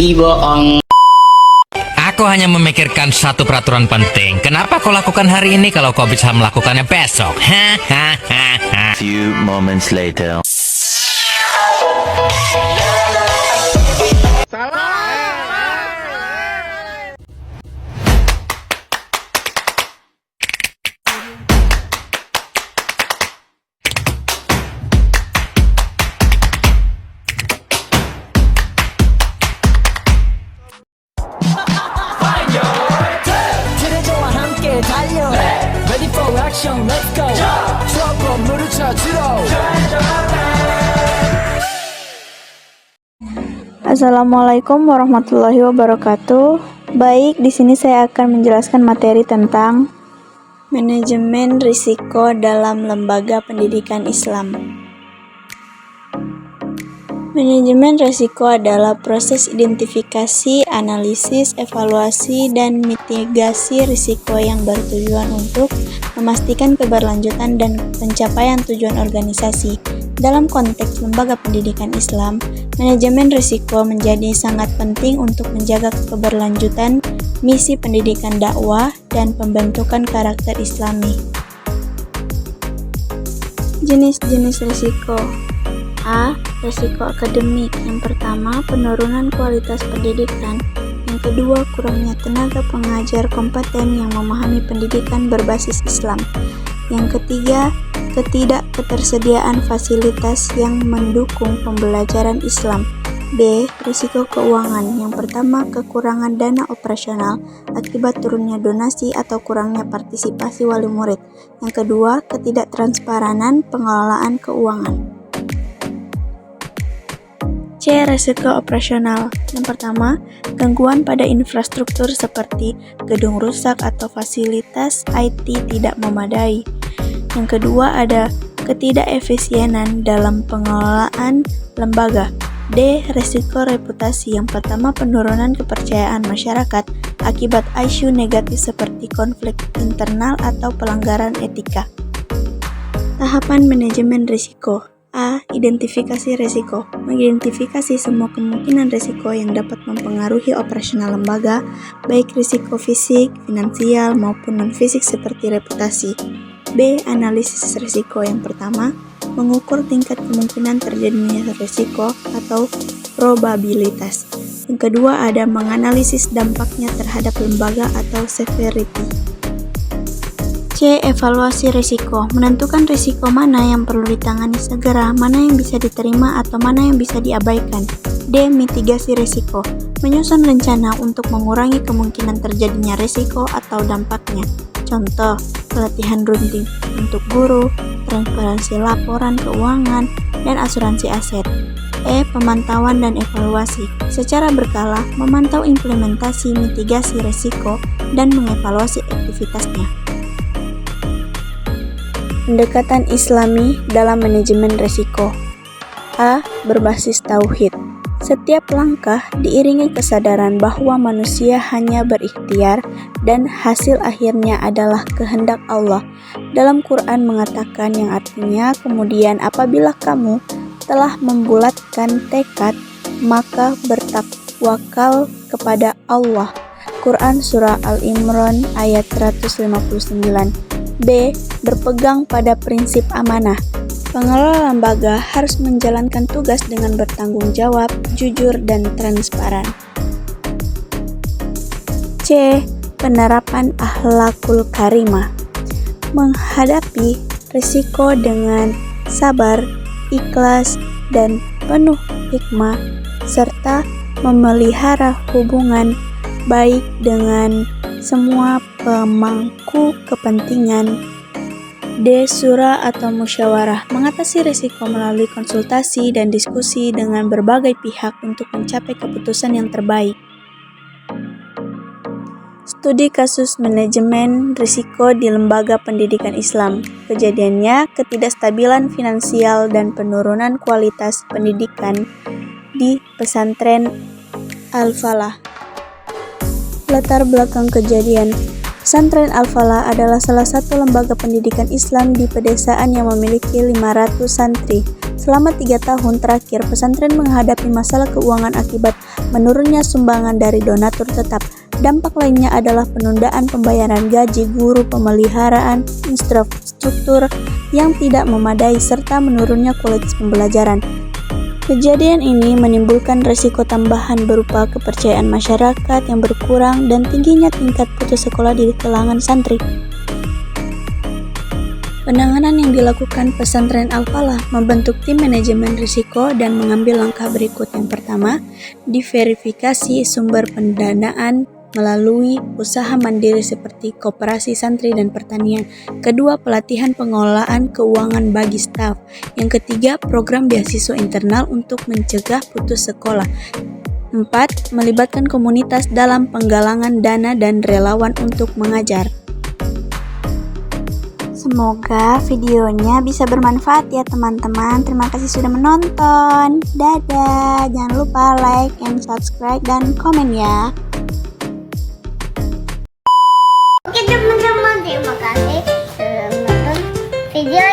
bohong. Aku hanya memikirkan satu peraturan penting. Kenapa kau lakukan hari ini kalau kau bisa melakukannya besok? Few moments later. 그대저와 함께 달려 Ready for action, let's go 트러블을 찾으러 Assalamualaikum warahmatullahi wabarakatuh. Baik, di sini saya akan menjelaskan materi tentang manajemen risiko dalam lembaga pendidikan Islam. Manajemen risiko adalah proses identifikasi, analisis, evaluasi, dan mitigasi risiko yang bertujuan untuk memastikan keberlanjutan dan pencapaian tujuan organisasi. Dalam konteks lembaga pendidikan Islam, manajemen risiko menjadi sangat penting untuk menjaga keberlanjutan misi pendidikan dakwah dan pembentukan karakter Islami. Jenis-jenis risiko. A. Risiko akademik. Yang pertama, penurunan kualitas pendidikan. Yang kedua, kurangnya tenaga pengajar kompeten yang memahami pendidikan berbasis Islam. Yang ketiga, ketidakketersediaan fasilitas yang mendukung pembelajaran Islam. B. Risiko keuangan. Yang pertama, kekurangan dana operasional akibat turunnya donasi atau kurangnya partisipasi wali murid. Yang kedua, ketidaktransparan pengelolaan keuangan. C. Risiko operasional. Yang pertama, gangguan pada infrastruktur seperti gedung rusak atau fasilitas IT tidak memadai. Yang kedua, ada ketidakefisienan dalam pengelolaan lembaga. D. Risiko reputasi. Yang pertama, penurunan kepercayaan masyarakat akibat isu negatif seperti konflik internal atau pelanggaran etika. Tahapan manajemen risiko. A. Identifikasi risiko. Mengidentifikasi semua kemungkinan risiko yang dapat mempengaruhi operasional lembaga, baik risiko fisik, finansial, maupun non-fisik seperti reputasi. B. Analisis risiko. Yang pertama, mengukur tingkat kemungkinan terjadinya risiko atau probabilitas. Yang kedua, ada menganalisis dampaknya terhadap lembaga atau severity. C. Evaluasi risiko. Menentukan risiko mana yang perlu ditangani segera, mana yang bisa diterima atau mana yang bisa diabaikan. D. Mitigasi risiko. Menyusun rencana untuk mengurangi kemungkinan terjadinya risiko atau dampaknya. Contoh, pelatihan rutin untuk guru, transparansi laporan keuangan, dan asuransi aset. E. Pemantauan dan evaluasi. Secara berkala, memantau implementasi mitigasi risiko dan mengevaluasi aktivitasnya. Pendekatan Islami dalam manajemen risiko. A. Berbasis tauhid. Setiap langkah diiringi kesadaran bahwa manusia hanya berikhtiar dan hasil akhirnya adalah kehendak Allah. Dalam Quran mengatakan yang artinya, kemudian apabila kamu telah membulatkan tekad, maka bertakwakal kepada Allah. Quran Surah Al-Imran ayat 159. B. Berpegang pada prinsip amanah. Pengelola lembaga harus menjalankan tugas dengan bertanggung jawab, jujur, dan transparan. C. Penerapan akhlakul karimah. Menghadapi risiko dengan sabar, ikhlas, dan penuh hikmah, serta memelihara hubungan baik dengan semua pemangku kepentingan. D. Surah atau musyawarah. Mengatasi risiko melalui konsultasi dan diskusi dengan berbagai pihak untuk mencapai keputusan yang terbaik. Studi kasus manajemen risiko di lembaga pendidikan Islam. Kejadiannya, ketidakstabilan finansial dan penurunan kualitas pendidikan di pesantren Al-Falah. Latar belakang kejadian. Pesantren Al-Falah adalah salah satu lembaga pendidikan Islam di pedesaan yang memiliki 500 santri. Selama 3 tahun terakhir, pesantren menghadapi masalah keuangan akibat menurunnya sumbangan dari donatur tetap. Dampak lainnya adalah penundaan pembayaran gaji guru, pemeliharaan infrastruktur yang tidak memadai, serta menurunnya kualitas pembelajaran. Kejadian ini menimbulkan risiko tambahan berupa kepercayaan masyarakat yang berkurang dan tingginya tingkat putus sekolah di kalangan santri. Penanganan yang dilakukan pesantren Al-Falah membentuk tim manajemen risiko dan mengambil langkah berikut. Yang pertama, diverifikasi sumber pendanaan melalui usaha mandiri seperti koperasi santri dan pertanian. Kedua, pelatihan pengelolaan keuangan bagi staf. Yang ketiga, program beasiswa internal untuk mencegah putus sekolah. 4. Melibatkan komunitas dalam penggalangan dana dan relawan untuk mengajar. Semoga videonya bisa bermanfaat ya teman-teman. Terima kasih sudah menonton. Dadah. Jangan lupa like and subscribe dan komen ya. Oke teman-teman, terima kasih sudah menonton video